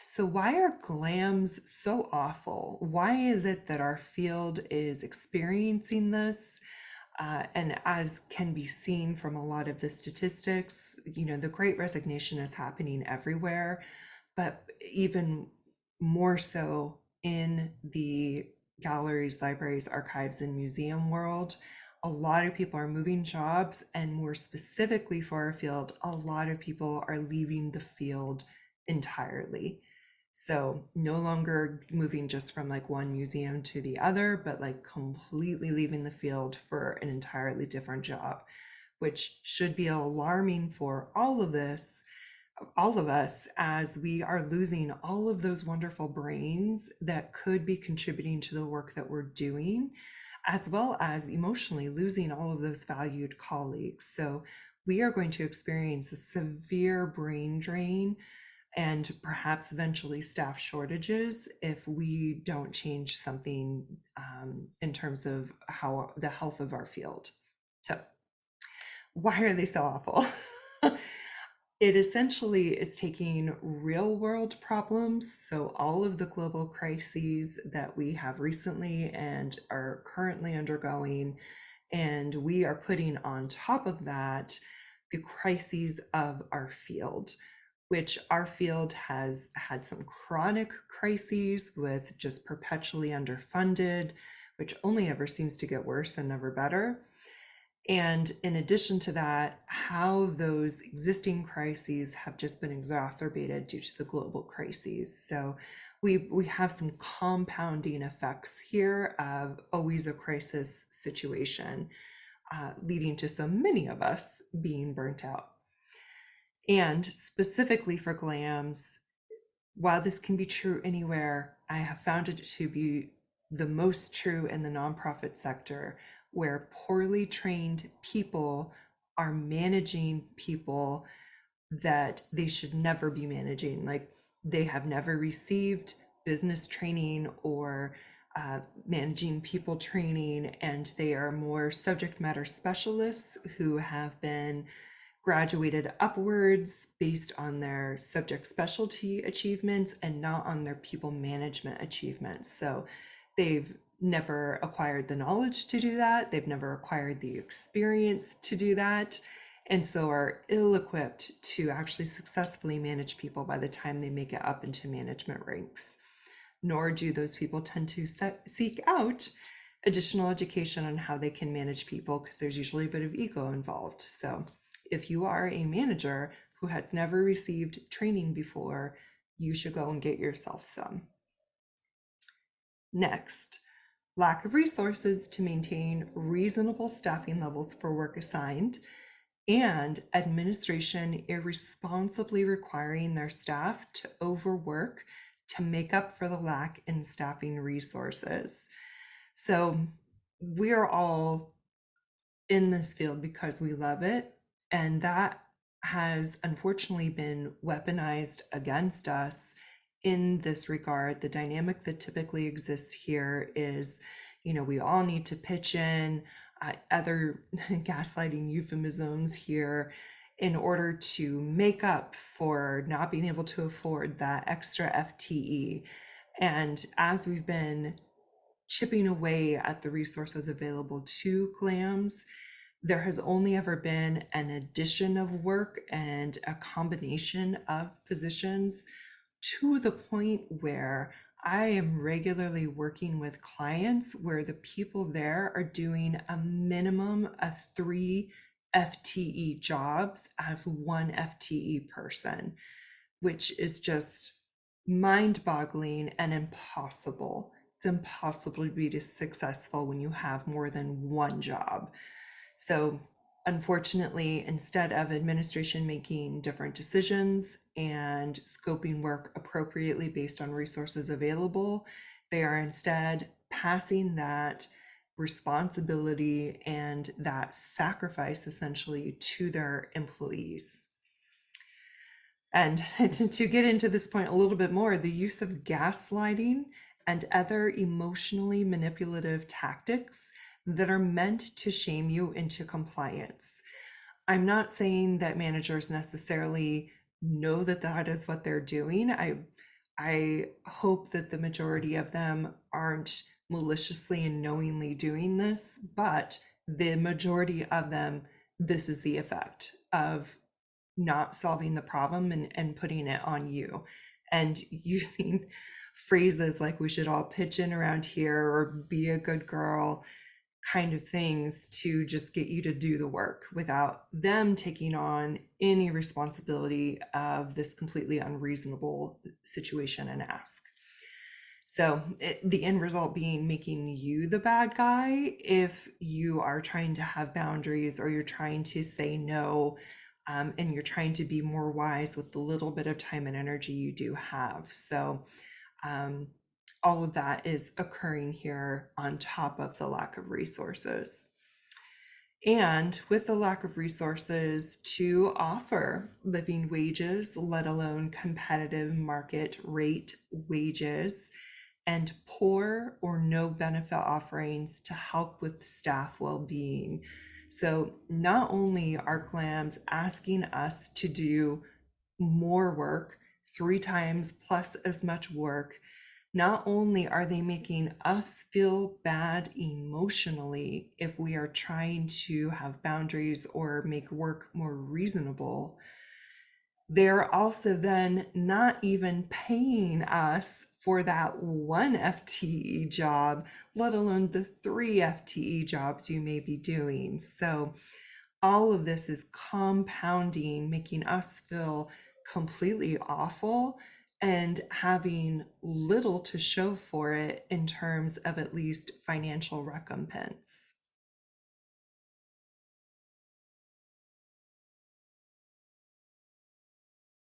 So, why are GLAMs so awful? Why is it that our field is experiencing this? And as can be seen from a lot of the statistics, the great resignation is happening everywhere, but even more so in the galleries, libraries, archives, and museum world. A lot of people are moving jobs, and more specifically for our field, a lot of people are leaving the field entirely. So no longer moving just from like one museum to the other, but like completely leaving the field for an entirely different job, which should be alarming for all of us, as we are losing all of those wonderful brains that could be contributing to the work that we're doing, as well as emotionally losing all of those valued colleagues. So we are going to experience a severe brain drain and perhaps eventually staff shortages if we don't change something in terms of how the health of our field. So, why are they so awful? It essentially is taking real world problems, so all of the global crises that we have recently and are currently undergoing, and we are putting on top of that the crises of our field, which our field has had some chronic crises with just perpetually underfunded, which only ever seems to get worse and never better. And in addition to that, how those existing crises have just been exacerbated due to the global crises. So we have some compounding effects here of always a crisis situation, leading to so many of us being burnt out. And specifically for GLAMs, while this can be true anywhere, I have found it to be the most true in the nonprofit sector, where poorly trained people are managing people that they should never be managing. Like, they have never received business training or managing people training, and they are more subject matter specialists who have been graduated upwards based on their subject specialty achievements and not on their people management achievements. So they've never acquired the knowledge to do that. They've never acquired the experience to do that. And so are ill equipped to actually successfully manage people by the time they make it up into management ranks. Nor do those people tend to seek out additional education on how they can manage people, because there's usually a bit of ego involved. So if you are a manager who has never received training before, you should go and get yourself some. Next, lack of resources to maintain reasonable staffing levels for work assigned, and administration irresponsibly requiring their staff to overwork to make up for the lack in staffing resources. So we are all in this field because we love it, and that has unfortunately been weaponized against us in this regard. The dynamic that typically exists here is, we all need to pitch in, other gaslighting euphemisms here, in order to make up for not being able to afford that extra FTE. And as we've been chipping away at the resources available to GLAMs, there has only ever been an addition of work and a combination of positions, to the point where I am regularly working with clients where the people there are doing a minimum of 3 FTE jobs as 1 FTE person, which is just mind boggling and impossible. It's impossible to be successful when you have more than one job. So unfortunately, instead of administration making different decisions and scoping work appropriately based on resources available, they are instead passing that responsibility and that sacrifice essentially to their employees. And to get into this point a little bit more, the use of gaslighting and other emotionally manipulative tactics that are meant to shame you into compliance. I'm not saying that managers necessarily know that that is what they're doing. I hope that the majority of them aren't maliciously and knowingly doing this, but the majority of them, this is the effect of not solving the problem and putting it on you and using phrases like we should all pitch in around here or be a good girl kind of things to just get you to do the work without them taking on any responsibility of this completely unreasonable situation and ask. So the end result being making you the bad guy if you are trying to have boundaries or you're trying to say no, and you're trying to be more wise with the little bit of time and energy you do have. So um, all of that is occurring here on top of the lack of resources. And with the lack of resources to offer living wages, let alone competitive market rate wages, and poor or no benefit offerings to help with staff well-being. So not only are GLAMs asking us to do more work, 3 times plus as much work, not only are they making us feel bad emotionally if we are trying to have boundaries or make work more reasonable, they're also then not even paying us for that one FTE job, let alone the 3 FTE jobs you may be doing. So all of this is compounding, making us feel completely awful and having little to show for it in terms of at least financial recompense.